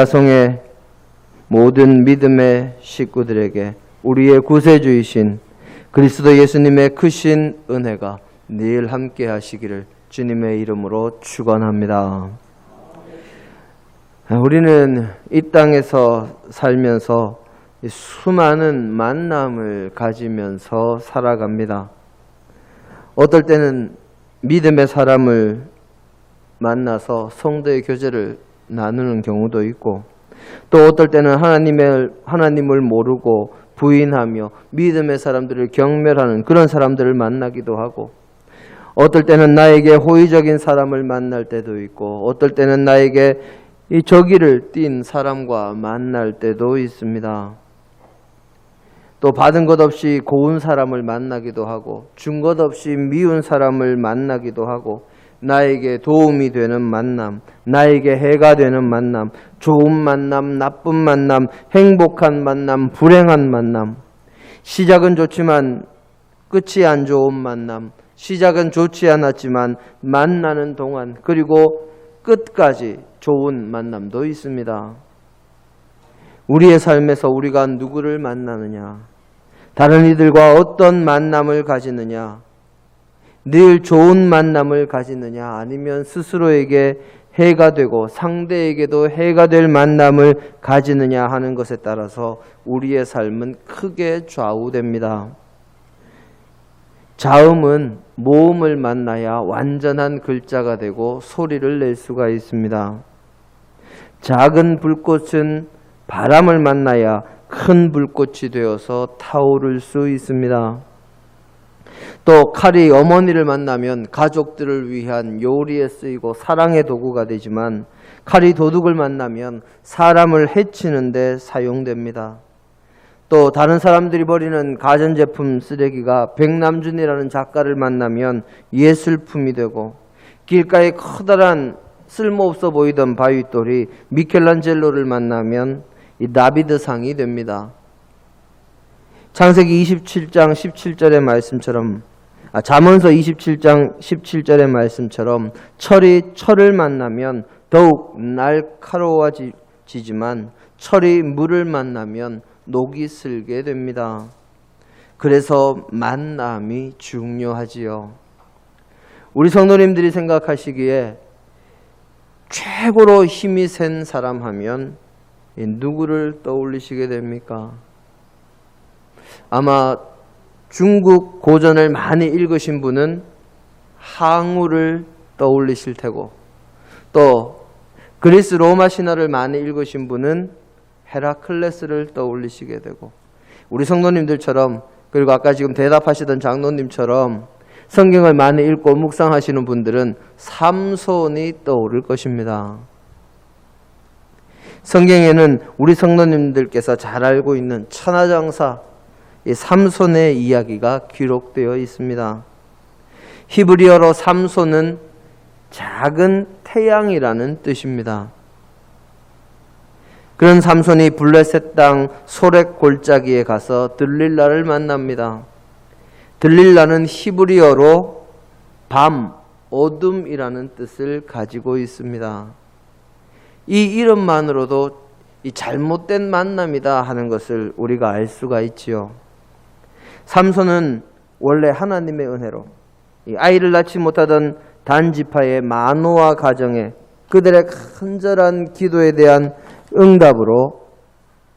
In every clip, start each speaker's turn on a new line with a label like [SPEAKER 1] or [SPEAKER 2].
[SPEAKER 1] 가성의 모든 믿음의 식구들에게 우리의 구세주이신 그리스도 예수님의 크신 은혜가 늘 함께 하시기를 주님의 이름으로 축원합니다. 우리는 이 땅에서 살면서 수많은 만남을 가지면서 살아갑니다. 어떨 때는 믿음의 사람을 만나서 성도의 교제를 나누는 경우도 있고, 또 어떨 때는 하나님을 모르고 부인하며 믿음의 사람들을 경멸하는 그런 사람들을 만나기도 하고, 어떨 때는 나에게 호의적인 사람을 만날 때도 있고, 어떨 때는 나에게 이 저기를 띈 사람과 만날 때도 있습니다. 또 받은 것 없이 고운 사람을 만나기도 하고, 준 것 없이 미운 사람을 만나기도 하고, 나에게 도움이 되는 만남, 나에게 해가 되는 만남, 좋은 만남, 나쁜 만남, 행복한 만남, 불행한 만남, 시작은 좋지만 끝이 안 좋은 만남, 시작은 좋지 않았지만 만나는 동안 그리고 끝까지 좋은 만남도 있습니다. 우리의 삶에서 우리가 누구를 만나느냐, 다른 이들과 어떤 만남을 가지느냐, 늘 좋은 만남을 가지느냐, 아니면 스스로에게 해가 되고 상대에게도 해가 될 만남을 가지느냐 하는 것에 따라서 우리의 삶은 크게 좌우됩니다. 자음은 모음을 만나야 완전한 글자가 되고 소리를 낼 수가 있습니다. 작은 불꽃은 바람을 만나야 큰 불꽃이 되어서 타오를 수 있습니다. 또 칼이 어머니를 만나면 가족들을 위한 요리에 쓰이고 사랑의 도구가 되지만, 칼이 도둑을 만나면 사람을 해치는 데 사용됩니다. 또 다른 사람들이 버리는 가전제품 쓰레기가 백남준이라는 작가를 만나면 예술품이 되고, 길가에 커다란 쓸모없어 보이던 바위돌이 미켈란젤로를 만나면 이 다비드상이 됩니다. 창세기 27장 17절의 말씀처럼, 잠언서 27장 17절의 말씀처럼 철이 철을 만나면 더욱 날카로워지지만 철이 물을 만나면 녹이 슬게 됩니다. 그래서 만남이 중요하지요. 우리 성도님들이 생각하시기에 최고로 힘이 센 사람 하면 누구를 떠올리시게 됩니까? 아마 중국 고전을 많이 읽으신 분은 항우를 떠올리실 테고, 또 그리스 로마 신화를 많이 읽으신 분은 헤라클레스를 떠올리시게 되고, 우리 성도님들처럼, 그리고 아까 지금 대답하시던 장로님처럼 성경을 많이 읽고 묵상하시는 분들은 삼손이 떠오를 것입니다. 성경에는 우리 성도님들께서 잘 알고 있는 천하장사 이 삼손의 이야기가 기록되어 있습니다. 히브리어로 삼손은 작은 태양이라는 뜻입니다. 그런 삼손이 블레셋 땅 소렉 골짜기에 가서 들릴라를 만납니다. 들릴라는 히브리어로 밤, 어둠이라는 뜻을 가지고 있습니다. 이 이름만으로도 이 잘못된 만남이다 하는 것을 우리가 알 수가 있지요. 삼손은 원래 하나님의 은혜로 아이를 낳지 못하던 단지파의 마노아 가정에 그들의 간절한 기도에 대한 응답으로,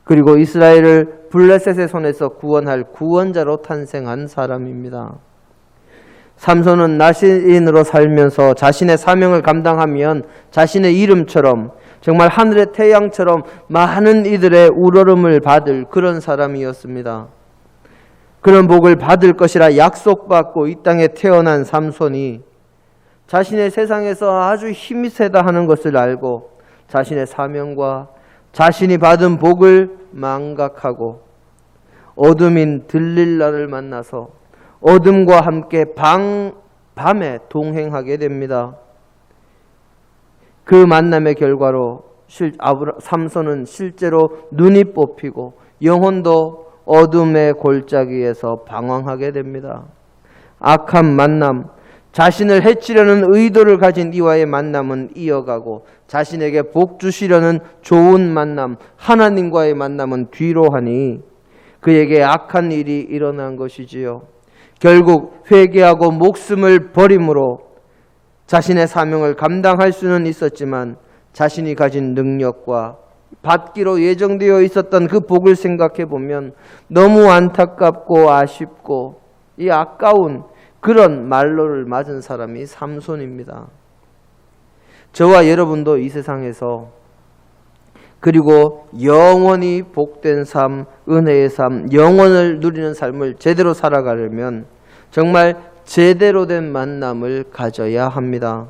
[SPEAKER 1] 그리고 이스라엘을 블레셋의 손에서 구원할 구원자로 탄생한 사람입니다. 삼손은 나시인으로 살면서 자신의 사명을 감당하면 자신의 이름처럼 정말 하늘의 태양처럼 많은 이들의 우러름을 받을 그런 사람이었습니다. 그런 복을 받을 것이라 약속받고 이 땅에 태어난 삼손이 자신의 세상에서 아주 힘이 세다 하는 것을 알고 자신의 사명과 자신이 받은 복을 망각하고 어둠인 들릴라를 만나서 어둠과 함께 밤에 동행하게 됩니다. 그 만남의 결과로 삼손은 실제로 눈이 뽑히고 영혼도 어둠의 골짜기에서 방황하게 됩니다. 악한 만남, 자신을 해치려는 의도를 가진 이와의 만남은 이어가고 자신에게 복 주시려는 좋은 만남, 하나님과의 만남은 뒤로 하니 그에게 악한 일이 일어난 것이지요. 결국 회개하고 목숨을 버림으로 자신의 사명을 감당할 수는 있었지만 자신이 가진 능력과 받기로 예정되어 있었던 그 복을 생각해 보면 너무 안타깝고 아쉽고 이 아까운 그런 말로를 맞은 사람이 삼손입니다. 저와 여러분도 이 세상에서 그리고 영원히 복된 삶, 은혜의 삶, 영원을 누리는 삶을 제대로 살아가려면 정말 제대로 된 만남을 가져야 합니다.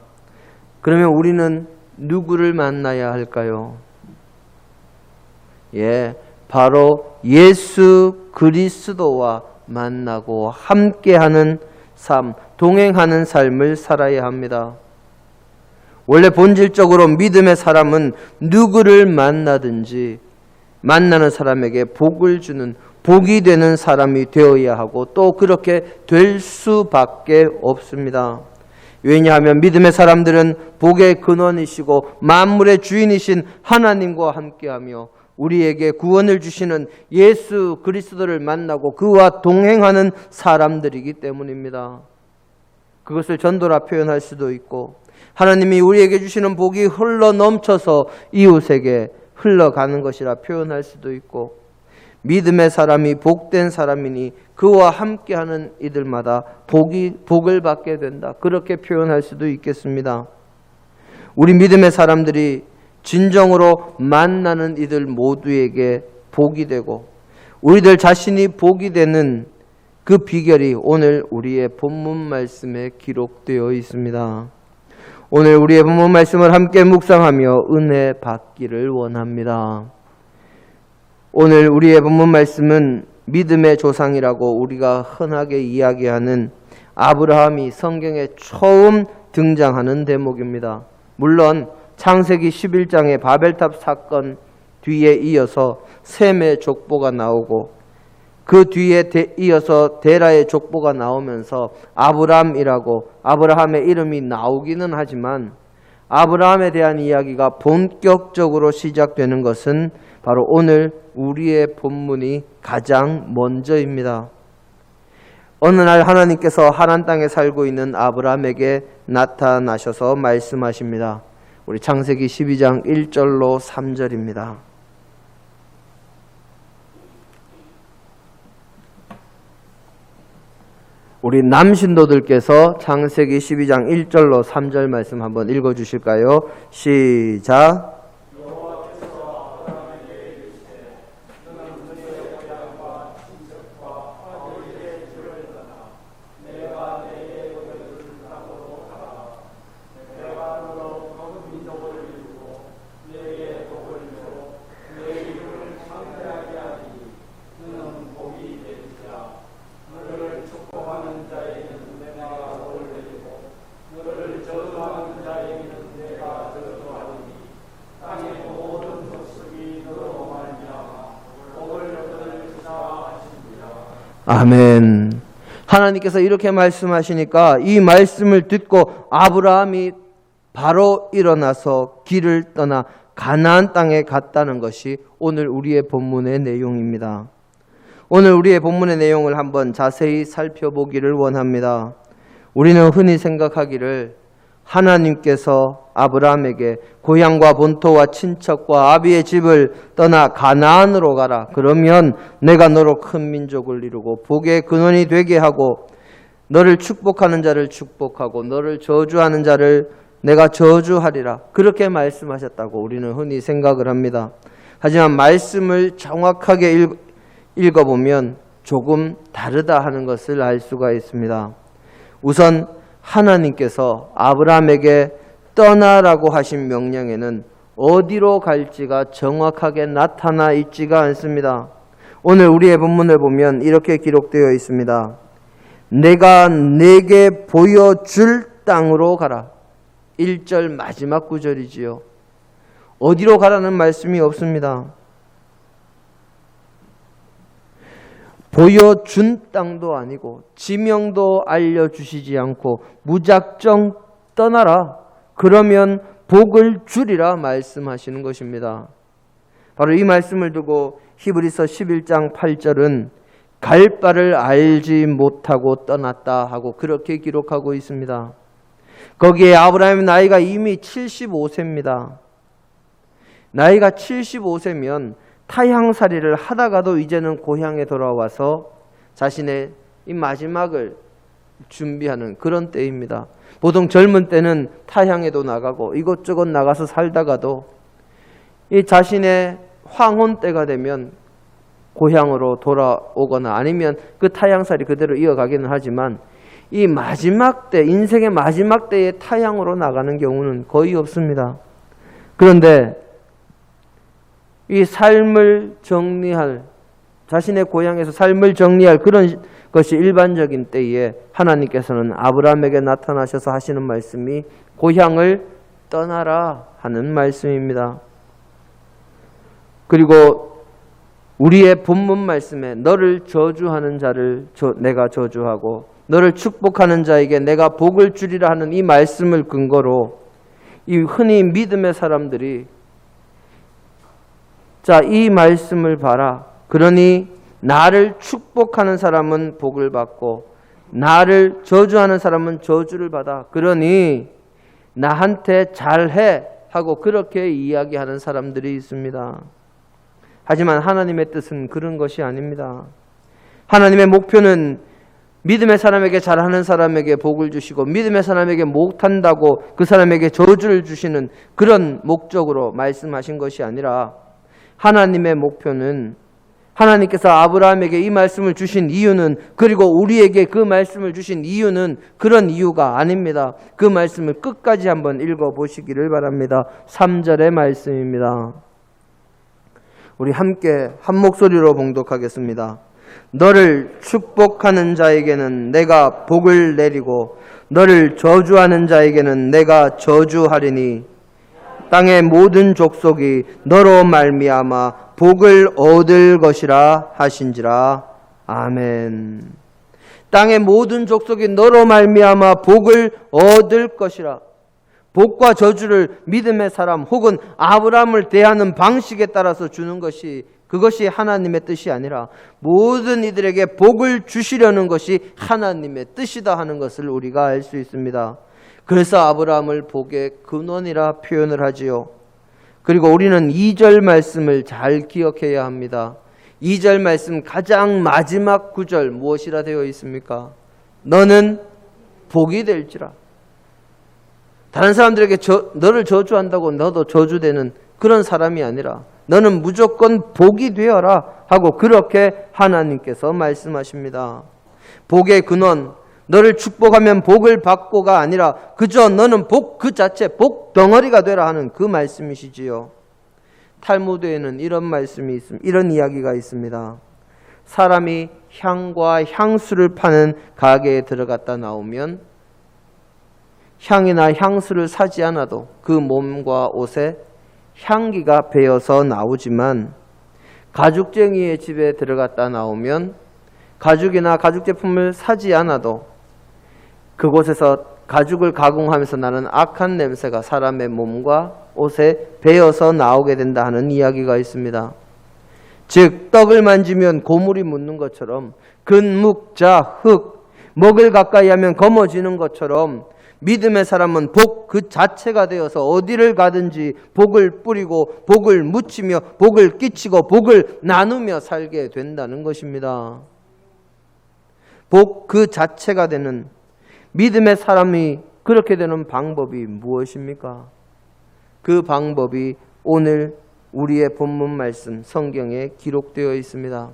[SPEAKER 1] 그러면 우리는 누구를 만나야 할까요? 바로 예수 그리스도와 만나고 함께하는 삶, 동행하는 삶을 살아야 합니다. 원래 본질적으로 믿음의 사람은 누구를 만나든지 만나는 사람에게 복을 주는, 복이 되는 사람이 되어야 하고 또 그렇게 될 수밖에 없습니다. 왜냐하면 믿음의 사람들은 복의 근원이시고 만물의 주인이신 하나님과 함께하며 우리에게 구원을 주시는 예수 그리스도를 만나고 그와 동행하는 사람들이기 때문입니다. 그것을 전도라 표현할 수도 있고 하나님이 우리에게 주시는 복이 흘러 넘쳐서 이웃에게 흘러가는 것이라 표현할 수도 있고 믿음의 사람이 복된 사람이니 그와 함께하는 이들마다 복을 받게 된다. 그렇게 표현할 수도 있겠습니다. 우리 믿음의 사람들이 진정으로 만나는 이들 모두에게 복이 되고 우리들 자신이 복이 되는 그 비결이 오늘 우리의 본문 말씀에 기록되어 있습니다. 오늘 우리의 본문 말씀을 함께 묵상하며 은혜 받기를 원합니다. 오늘 우리의 본문 말씀은 믿음의 조상이라고 우리가 흔하게 이야기하는 아브라함이 성경에 처음 등장하는 대목입니다. 물론 창세기 11장의 바벨탑 사건 뒤에 이어서 셈의 족보가 나오고 그 뒤에 이어서 데라의 족보가 나오면서 아브람이라고 아브라함의 이름이 나오기는 하지만 아브라함에 대한 이야기가 본격적으로 시작되는 것은 바로 오늘 우리의 본문이 가장 먼저입니다. 어느 날 하나님께서 하란 땅에 살고 있는 아브라함에게 나타나셔서 말씀하십니다. 우리 창세기 12장 1절로 3절입니다. 우리 남신도들께서 창세기 12장 1절로 3절 말씀 한번 읽어주실까요? 시작. 아멘. 하나님께서 이렇게 말씀하시니까 이 말씀을 듣고 아브라함이 바로 일어나서 길을 떠나 가나안 땅에 갔다는 것이 오늘 우리의 본문의 내용입니다. 오늘 우리의 본문의 내용을 한번 자세히 살펴보기를 원합니다. 우리는 흔히 생각하기를 하나님께서 아브라함에게 고향과 본토와 친척과 아비의 집을 떠나 가나안으로 가라. 그러면 내가 너로 큰 민족을 이루고 복의 근원이 되게 하고 너를 축복하는 자를 축복하고 너를 저주하는 자를 내가 저주하리라. 그렇게 말씀하셨다고 우리는 흔히 생각을 합니다. 하지만 말씀을 정확하게 읽어보면 조금 다르다 하는 것을 알 수가 있습니다. 우선 하나님께서 아브라함에게 떠나라고 하신 명령에는 어디로 갈지가 정확하게 나타나 있지가 않습니다. 오늘 우리의 본문을 보면 이렇게 기록되어 있습니다. 내가 내게 보여줄 땅으로 가라. 1절 마지막 구절이지요. 어디로 가라는 말씀이 없습니다. 보여준 땅도 아니고 지명도 알려주시지 않고 무작정 떠나라. 그러면 복을 주리라 말씀하시는 것입니다. 바로 이 말씀을 두고 히브리서 11장 8절은 갈 바를 알지 못하고 떠났다 하고 그렇게 기록하고 있습니다. 거기에 아브라함의 나이가 이미 75세입니다. 나이가 75세면 타향살이를 하다가도 이제는 고향에 돌아와서 자신의 이 마지막을 준비하는 그런 때입니다. 보통 젊은 때는 타향에도 나가고 이곳저곳 나가서 살다가도 이 자신의 황혼 때가 되면 고향으로 돌아오거나 아니면 그 타향살이 그대로 이어가기는 하지만 이 마지막 때, 인생의 마지막 때에 타향으로 나가는 경우는 거의 없습니다. 그런데 이 삶을 정리할, 자신의 고향에서 삶을 정리할 그런 것이 일반적인 때에 하나님께서는 아브라함에게 나타나셔서 하시는 말씀이 고향을 떠나라 하는 말씀입니다. 그리고 우리의 본문 말씀에 너를 저주하는 자를 내가 저주하고 너를 축복하는 자에게 내가 복을 주리라 하는 이 말씀을 근거로 이 흔히 믿음의 사람들이 자, 이 말씀을 봐라. 그러니 나를 축복하는 사람은 복을 받고 나를 저주하는 사람은 저주를 받아. 그러니 나한테 잘해 하고 그렇게 이야기하는 사람들이 있습니다. 하지만 하나님의 뜻은 그런 것이 아닙니다. 하나님의 목표는 믿음의 사람에게 잘하는 사람에게 복을 주시고 믿음의 사람에게 못한다고 그 사람에게 저주를 주시는 그런 목적으로 말씀하신 것이 아니라 하나님의 목표는 하나님께서 아브라함에게 이 말씀을 주신 이유는 그리고 우리에게 그 말씀을 주신 이유는 그런 이유가 아닙니다. 그 말씀을 끝까지 한번 읽어보시기를 바랍니다. 3절의 말씀입니다. 우리 함께 한 목소리로 봉독하겠습니다. 너를 축복하는 자에게는 내가 복을 내리고 너를 저주하는 자에게는 내가 저주하리니 땅의 모든 족속이 너로 말미암아 복을 얻을 것이라 하신지라. 아멘. 땅의 모든 족속이 너로 말미암아 복을 얻을 것이라. 복과 저주를 믿음의 사람 혹은 아브라함을 대하는 방식에 따라서 주는 것이 그것이 하나님의 뜻이 아니라 모든 이들에게 복을 주시려는 것이 하나님의 뜻이다 하는 것을 우리가 알 수 있습니다. 그래서 아브라함을 복의 근원이라 표현을 하지요. 그리고 우리는 2절 말씀을 잘 기억해야 합니다. 2절 말씀 가장 마지막 구절 무엇이라 되어 있습니까? 너는 복이 될지라. 다른 사람들에게 너를 저주한다고 너도 저주되는 그런 사람이 아니라 너는 무조건 복이 되어라 하고 그렇게 하나님께서 말씀하십니다. 복의 근원, 너를 축복하면 복을 받고가 아니라 그저 너는 복 그 자체, 복 덩어리가 되라 하는 그 말씀이시지요. 탈무드에는 이런 말씀이 있습니다. 이런 이야기가 있습니다. 사람이 향과 향수를 파는 가게에 들어갔다 나오면 향이나 향수를 사지 않아도 그 몸과 옷에 향기가 배어서 나오지만 가죽쟁이의 집에 들어갔다 나오면 가죽이나 가죽 제품을 사지 않아도 그곳에서 가죽을 가공하면서 나는 악한 냄새가 사람의 몸과 옷에 배어서 나오게 된다 하는 이야기가 있습니다. 즉 떡을 만지면 고물이 묻는 것처럼 근묵자 흙 먹을 가까이 하면 검어지는 것처럼 믿음의 사람은 복 그 자체가 되어서 어디를 가든지 복을 뿌리고 복을 묻히며 복을 끼치고 복을 나누며 살게 된다는 것입니다. 복 그 자체가 되는 믿음의 사람이 그렇게 되는 방법이 무엇입니까? 그 방법이 오늘 우리의 본문 말씀 성경에 기록되어 있습니다.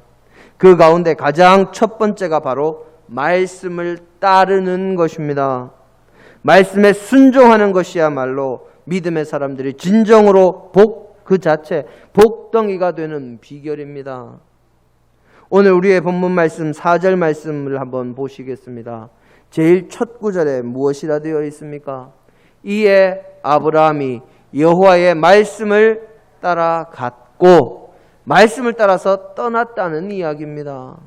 [SPEAKER 1] 그 가운데 가장 첫 번째가 바로 말씀을 따르는 것입니다. 말씀에 순종하는 것이야말로 믿음의 사람들이 진정으로 복 그 자체, 복덩이가 되는 비결입니다. 오늘 우리의 본문 말씀 4절 말씀을 한번 보시겠습니다. 제일 첫 구절에 무엇이라 되어 있습니까? 이에 아브라함이 여호와의 말씀을 따라갔고 말씀을 따라서 떠났다는 이야기입니다.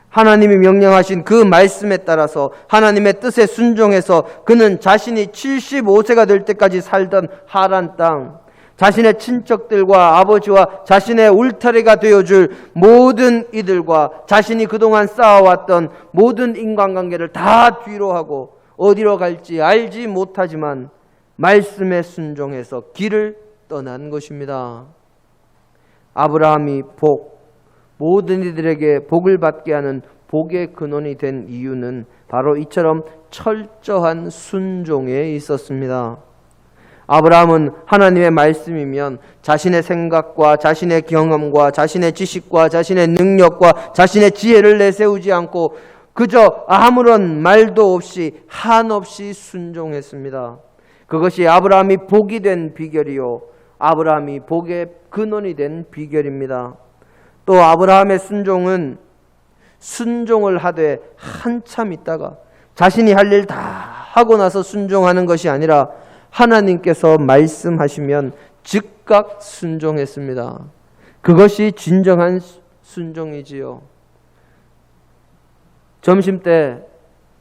[SPEAKER 1] 하나님이 명령하신 그 말씀에 따라서 하나님의 뜻에 순종해서 그는 자신이 75세가 될 때까지 살던 하란 땅, 자신의 친척들과 아버지와 자신의 울타리가 되어줄 모든 이들과 자신이 그동안 쌓아왔던 모든 인간관계를 다 뒤로 하고 어디로 갈지 알지 못하지만 말씀에 순종해서 길을 떠난 것입니다. 아브라함이 모든 이들에게 복을 받게 하는 복의 근원이 된 이유는 바로 이처럼 철저한 순종에 있었습니다. 아브라함은 하나님의 말씀이면 자신의 생각과 자신의 경험과 자신의 지식과 자신의 능력과 자신의 지혜를 내세우지 않고 그저 아무런 말도 없이 한없이 순종했습니다. 그것이 아브라함이 복이 된 비결이요, 아브라함이 복의 근원이 된 비결입니다. 또 아브라함의 순종은 순종을 하되 한참 있다가 자신이 할 일 다 하고 나서 순종하는 것이 아니라 하나님께서 말씀하시면 즉각 순종했습니다. 그것이 진정한 순종이지요. 점심때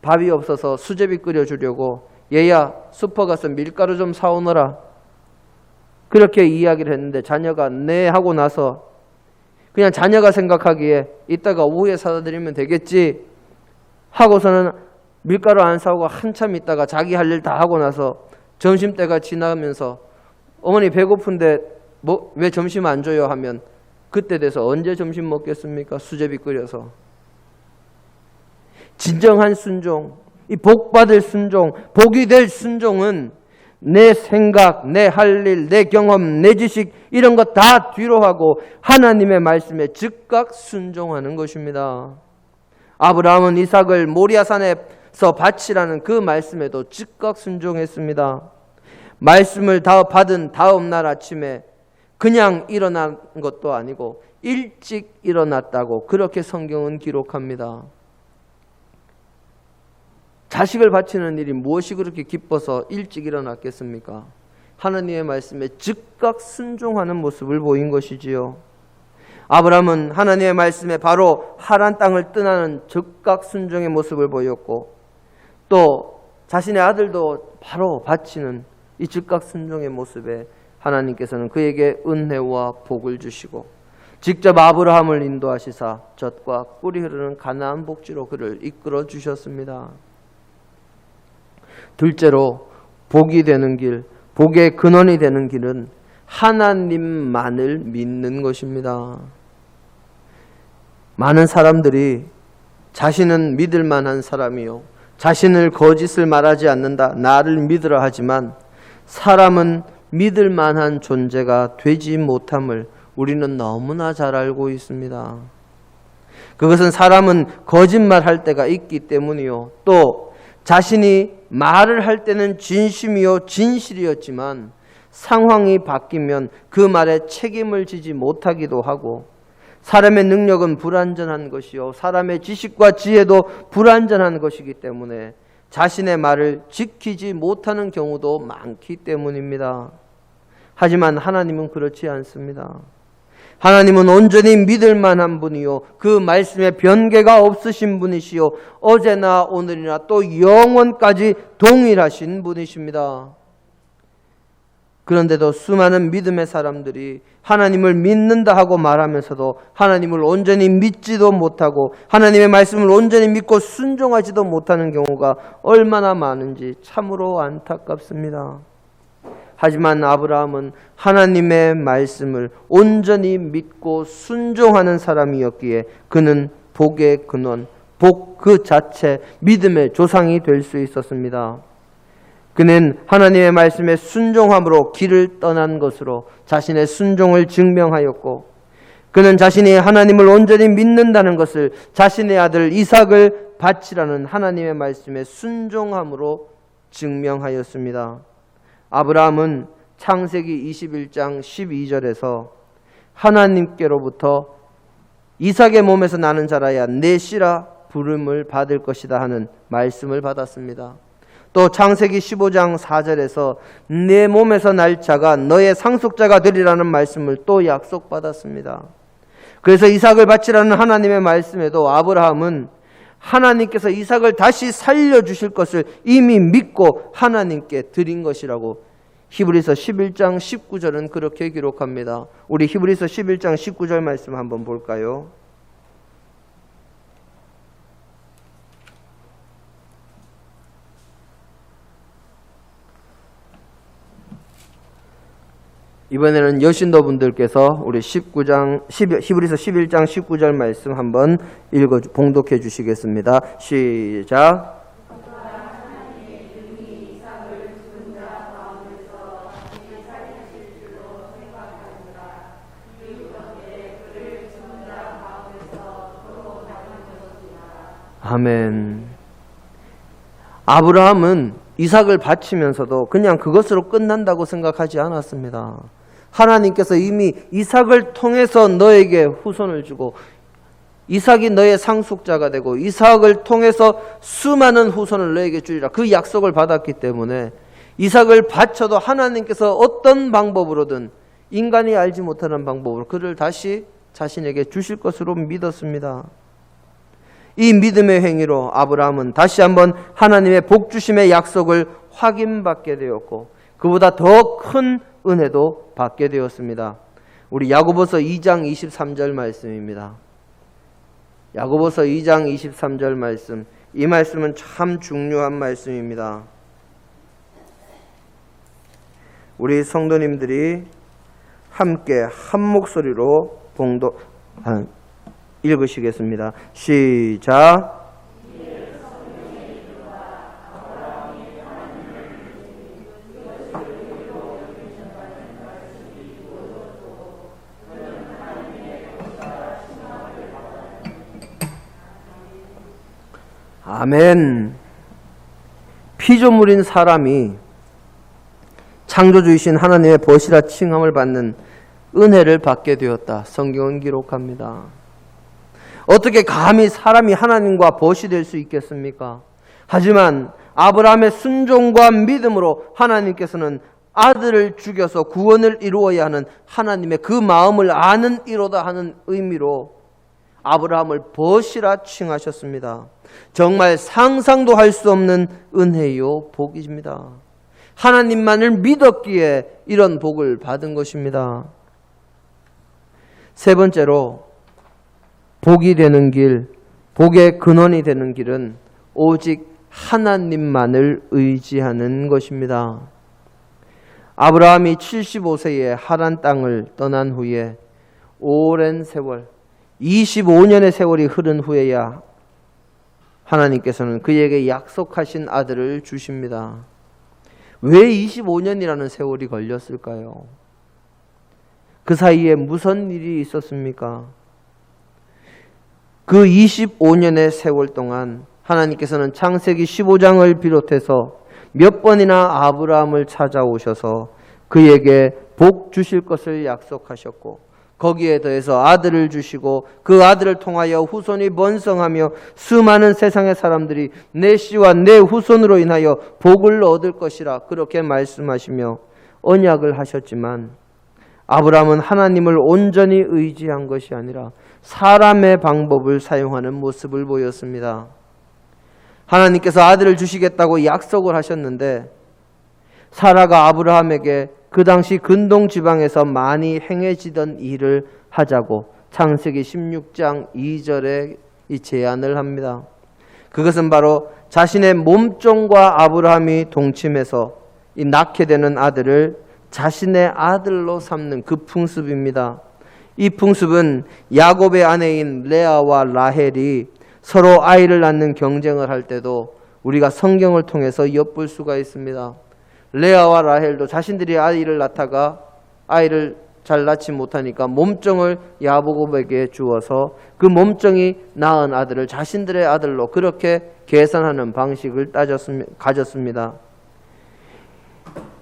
[SPEAKER 1] 밥이 없어서 수제비 끓여주려고 얘야 슈퍼 가서 밀가루 좀 사오너라, 그렇게 이야기를 했는데 자녀가 네 하고 나서 그냥 자녀가 생각하기에 이따가 오후에 사다 드리면 되겠지 하고서는 밀가루 안 사오고 한참 있다가 자기 할 일 다 하고 나서 점심때가 지나면서 어머니 배고픈데 왜 점심 안 줘요 하면 그때 돼서 언제 점심 먹겠습니까? 수제비 끓여서. 진정한 순종, 이 복받을 순종, 복이 될 순종은 내 생각, 내 할 일, 내 경험, 내 지식 이런 것 다 뒤로 하고 하나님의 말씀에 즉각 순종하는 것입니다. 아브라함은 이삭을 모리아산에서 바치라는 그 말씀에도 즉각 순종했습니다. 말씀을 다 받은 다음 날 아침에 그냥 일어난 것도 아니고 일찍 일어났다고 그렇게 성경은 기록합니다. 자식을 바치는 일이 무엇이 그렇게 기뻐서 일찍 일어났겠습니까? 하나님의 말씀에 즉각 순종하는 모습을 보인 것이지요. 아브라함은 하나님의 말씀에 바로 하란 땅을 떠나는 즉각 순종의 모습을 보였고 또 자신의 아들도 바로 바치는 이 즉각 순종의 모습에 하나님께서는 그에게 은혜와 복을 주시고 직접 아브라함을 인도하시사 젖과 꿀이 흐르는 가나안 복지로 그를 이끌어 주셨습니다. 둘째로 복이 되는 길, 복의 근원이 되는 길은 하나님만을 믿는 것입니다. 많은 사람들이 자신은 믿을 만한 사람이요, 자신을 거짓을 말하지 않는다, 나를 믿으라 하지만 사람은 믿을 만한 존재가 되지 못함을 우리는 너무나 잘 알고 있습니다. 그것은 사람은 거짓말할 때가 있기 때문이요, 또 자신이 말을 할 때는 진심이요 진실이었지만 상황이 바뀌면 그 말에 책임을 지지 못하기도 하고, 사람의 능력은 불완전한 것이요 사람의 지식과 지혜도 불완전한 것이기 때문에 자신의 말을 지키지 못하는 경우도 많기 때문입니다. 하지만 하나님은 그렇지 않습니다. 하나님은 온전히 믿을 만한 분이요 그 말씀에 변개가 없으신 분이시요 어제나 오늘이나 또 영원까지 동일하신 분이십니다. 그런데도 수많은 믿음의 사람들이 하나님을 믿는다 하고 말하면서도 하나님을 온전히 믿지도 못하고 하나님의 말씀을 온전히 믿고 순종하지도 못하는 경우가 얼마나 많은지 참으로 안타깝습니다. 하지만 아브라함은 하나님의 말씀을 온전히 믿고 순종하는 사람이었기에 그는 복의 근원, 복 그 자체, 믿음의 조상이 될 수 있었습니다. 그는 하나님의 말씀에 순종함으로 길을 떠난 것으로 자신의 순종을 증명하였고, 그는 자신이 하나님을 온전히 믿는다는 것을 자신의 아들 이삭을 바치라는 하나님의 말씀에 순종함으로 증명하였습니다. 아브라함은 창세기 21장 12절에서 하나님께로부터 이삭의 몸에서 나는 자라야 내 씨라 부름을 받을 것이다 하는 말씀을 받았습니다. 또 창세기 15장 4절에서 내 몸에서 날 자가 너의 상속자가 되리라는 말씀을 또 약속받았습니다. 그래서 이삭을 바치라는 하나님의 말씀에도 아브라함은 하나님께서 이삭을 다시 살려주실 것을 이미 믿고 하나님께 드린 것이라고 히브리서 11장 19절은 그렇게 기록합니다. 우리 히브리서 11장 19절 말씀 한번 볼까요? 이번에는 여신도분들께서 우리 히브리서 11장 19절 말씀 한번 봉독해 주시겠습니다. 시작. 아멘. 아브라함은 이삭을 바치면서도 그냥 그것으로 끝난다고 생각하지 않았습니다. 하나님께서 이미 이삭을 통해서 너에게 후손을 주고 이삭이 너의 상속자가 되고 이삭을 통해서 수많은 후손을 너에게 주리라 그 약속을 받았기 때문에 이삭을 바쳐도 하나님께서 어떤 방법으로든 인간이 알지 못하는 방법으로 그를 다시 자신에게 주실 것으로 믿었습니다. 이 믿음의 행위로 아브라함은 다시 한번 하나님의 복주심의 약속을 확인받게 되었고 그보다 더 큰 은혜도 받게 되었습니다. 우리 야고보서 2장 23절 말씀입니다. 야고보서 2장 23절 말씀. 이 말씀은 참 중요한 말씀입니다. 우리 성도님들이 함께 한 목소리로 읽으시겠습니다. 시작. 아멘. 피조물인 사람이 창조주이신 하나님의 벗이라 칭함을 받는 은혜를 받게 되었다. 성경은 기록합니다. 어떻게 감히 사람이 하나님과 벗이 될 수 있겠습니까? 하지만 아브라함의 순종과 믿음으로 하나님께서는 아들을 죽여서 구원을 이루어야 하는 하나님의 그 마음을 아는 이로다 하는 의미로 아브라함을 벗이라 칭하셨습니다. 정말 상상도 할 수 없는 은혜요 복입니다. 하나님만을 믿었기에 이런 복을 받은 것입니다. 세 번째로 복이 되는 길, 복의 근원이 되는 길은 오직 하나님만을 의지하는 것입니다. 아브라함이 75세에 하란 땅을 떠난 후에 오랜 세월, 25년의 세월이 흐른 후에야 하나님께서는 그에게 약속하신 아들을 주십니다. 왜 25년이라는 세월이 걸렸을까요? 그 사이에 무슨 일이 있었습니까? 그 25년의 세월 동안 하나님께서는 창세기 15장을 비롯해서 몇 번이나 아브라함을 찾아오셔서 그에게 복 주실 것을 약속하셨고 거기에 더해서 아들을 주시고 그 아들을 통하여 후손이 번성하며 수많은 세상의 사람들이 내 씨와 내 후손으로 인하여 복을 얻을 것이라 그렇게 말씀하시며 언약을 하셨지만 아브라함은 하나님을 온전히 의지한 것이 아니라 사람의 방법을 사용하는 모습을 보였습니다. 하나님께서 아들을 주시겠다고 약속을 하셨는데 사라가 아브라함에게 그 당시 근동 지방에서 많이 행해지던 일을 하자고 창세기 16장 2절에 이 제안을 합니다. 그것은 바로 자신의 몸종과 아브라함이 동침해서 이 낳게 되는 아들을 자신의 아들로 삼는 그 풍습입니다. 이 풍습은 야곱의 아내인 레아와 라헬이 서로 아이를 낳는 경쟁을 할 때도 우리가 성경을 통해서 엿볼 수가 있습니다. 레아와 라헬도 자신들이 아이를 낳다가 아이를 잘 낳지 못하니까 몸종을 야곱에게 주어서 그 몸종이 낳은 아들을 자신들의 아들로 그렇게 계산하는 방식을 가졌습니다.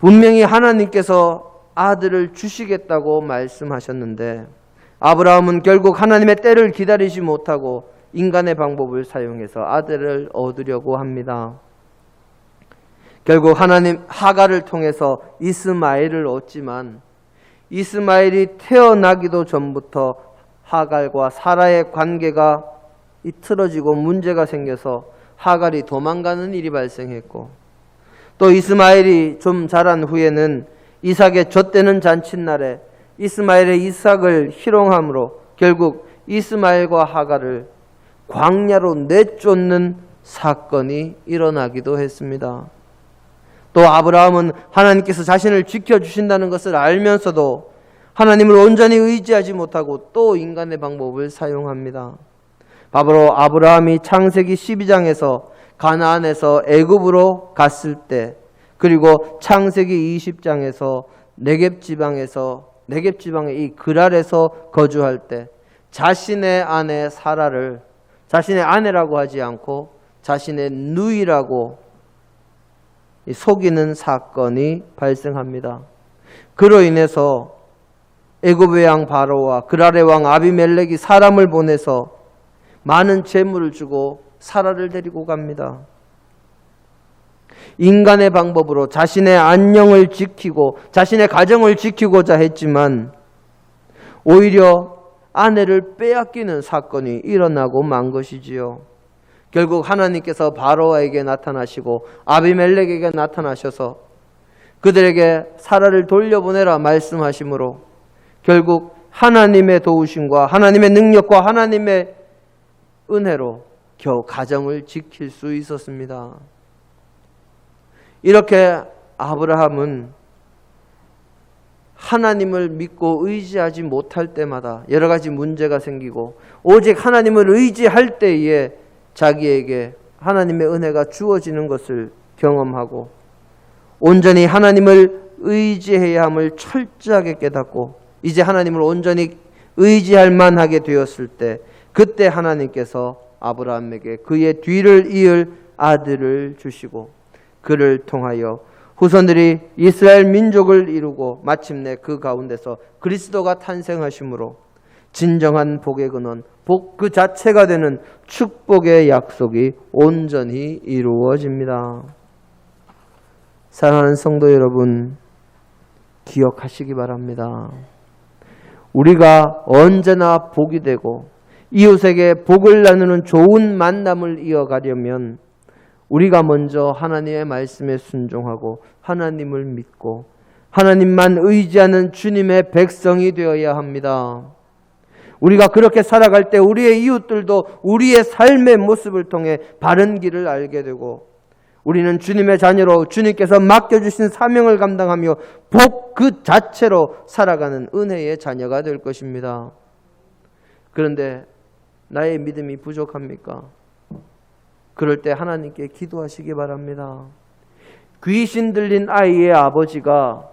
[SPEAKER 1] 분명히 하나님께서 아들을 주시겠다고 말씀하셨는데 아브라함은 결국 하나님의 때를 기다리지 못하고 인간의 방법을 사용해서 아들을 얻으려고 합니다. 결국 하나님 하갈을 통해서 이스마엘을 얻지만 이스마엘이 태어나기도 전부터 하갈과 사라의 관계가 틀어지고 문제가 생겨서 하갈이 도망가는 일이 발생했고, 또 이스마엘이 좀 자란 후에는 이삭의 젖되는 잔칫날에 이스마엘의 이삭을 희롱함으로 결국 이스마엘과 하갈을 광야로 내쫓는 사건이 일어나기도 했습니다. 또 아브라함은 하나님께서 자신을 지켜주신다는 것을 알면서도 하나님을 온전히 의지하지 못하고 또 인간의 방법을 사용합니다. 바로 아브라함이 창세기 12장에서 가나안에서 애굽으로 갔을 때, 그리고 창세기 20장에서 네겝 지방의 이 그랄에서 거주할 때 자신의 아내 사라를 자신의 아내라고 하지 않고 자신의 누이라고 속이는 사건이 발생합니다. 그로 인해서 애굽의 왕 바로와 그랄의 왕 아비멜렉이 사람을 보내서 많은 재물을 주고 사라를 데리고 갑니다. 인간의 방법으로 자신의 안녕을 지키고 자신의 가정을 지키고자 했지만 오히려 아내를 빼앗기는 사건이 일어나고 만 것이지요. 결국 하나님께서 바로에게 나타나시고 아비멜렉에게 나타나셔서 그들에게 사라를 돌려보내라 말씀하시므로 결국 하나님의 도우심과 하나님의 능력과 하나님의 은혜로 겨우 가정을 지킬 수 있었습니다. 이렇게 아브라함은 하나님을 믿고 의지하지 못할 때마다 여러 가지 문제가 생기고, 오직 하나님을 의지할 때에 자기에게 하나님의 은혜가 주어지는 것을 경험하고, 온전히 하나님을 의지해야 함을 철저하게 깨닫고 이제 하나님을 온전히 의지할 만하게 되었을 때, 그때 하나님께서 아브라함에게 그의 뒤를 이을 아들을 주시고 그를 통하여 후손들이 이스라엘 민족을 이루고 마침내 그 가운데서 그리스도가 탄생하심으로 진정한 복의 근원, 복 그 자체가 되는 축복의 약속이 온전히 이루어집니다. 사랑하는 성도 여러분, 기억하시기 바랍니다. 우리가 언제나 복이 되고 이웃에게 복을 나누는 좋은 만남을 이어가려면 우리가 먼저 하나님의 말씀에 순종하고 하나님을 믿고 하나님만 의지하는 주님의 백성이 되어야 합니다. 우리가 그렇게 살아갈 때 우리의 이웃들도 우리의 삶의 모습을 통해 바른 길을 알게 되고, 우리는 주님의 자녀로 주님께서 맡겨주신 사명을 감당하며 복 그 자체로 살아가는 은혜의 자녀가 될 것입니다. 그런데 나의 믿음이 부족합니까? 그럴 때 하나님께 기도하시기 바랍니다. 귀신 들린 아이의 아버지가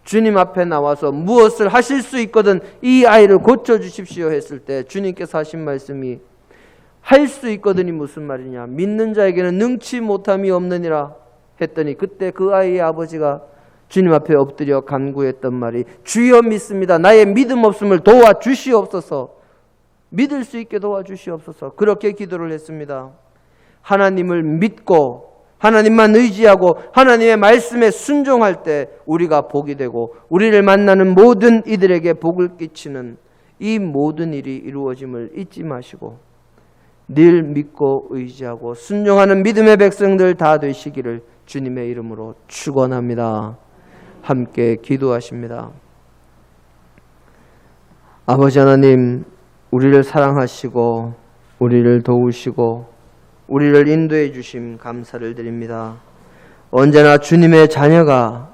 [SPEAKER 1] 주님 앞에 나와서 무엇을 하실 수 있거든 이 아이를 고쳐주십시오 했을 때 주님께서 하신 말씀이 할 수 있거든이 무슨 말이냐, 믿는 자에게는 능치 못함이 없느니라 했더니, 그때 그 아이의 아버지가 주님 앞에 엎드려 간구했던 말이 주여 믿습니다. 나의 믿음 없음을 도와주시옵소서. 믿을 수 있게 도와주시옵소서. 그렇게 기도를 했습니다. 하나님을 믿고 하나님만 의지하고 하나님의 말씀에 순종할 때 우리가 복이 되고 우리를 만나는 모든 이들에게 복을 끼치는 이 모든 일이 이루어짐을 잊지 마시고 늘 믿고 의지하고 순종하는 믿음의 백성들 다 되시기를 주님의 이름으로 축원합니다. 함께 기도하십니다. 아버지 하나님, 우리를 사랑하시고 우리를 도우시고 우리를 인도해 주심 감사를 드립니다. 언제나 주님의 자녀가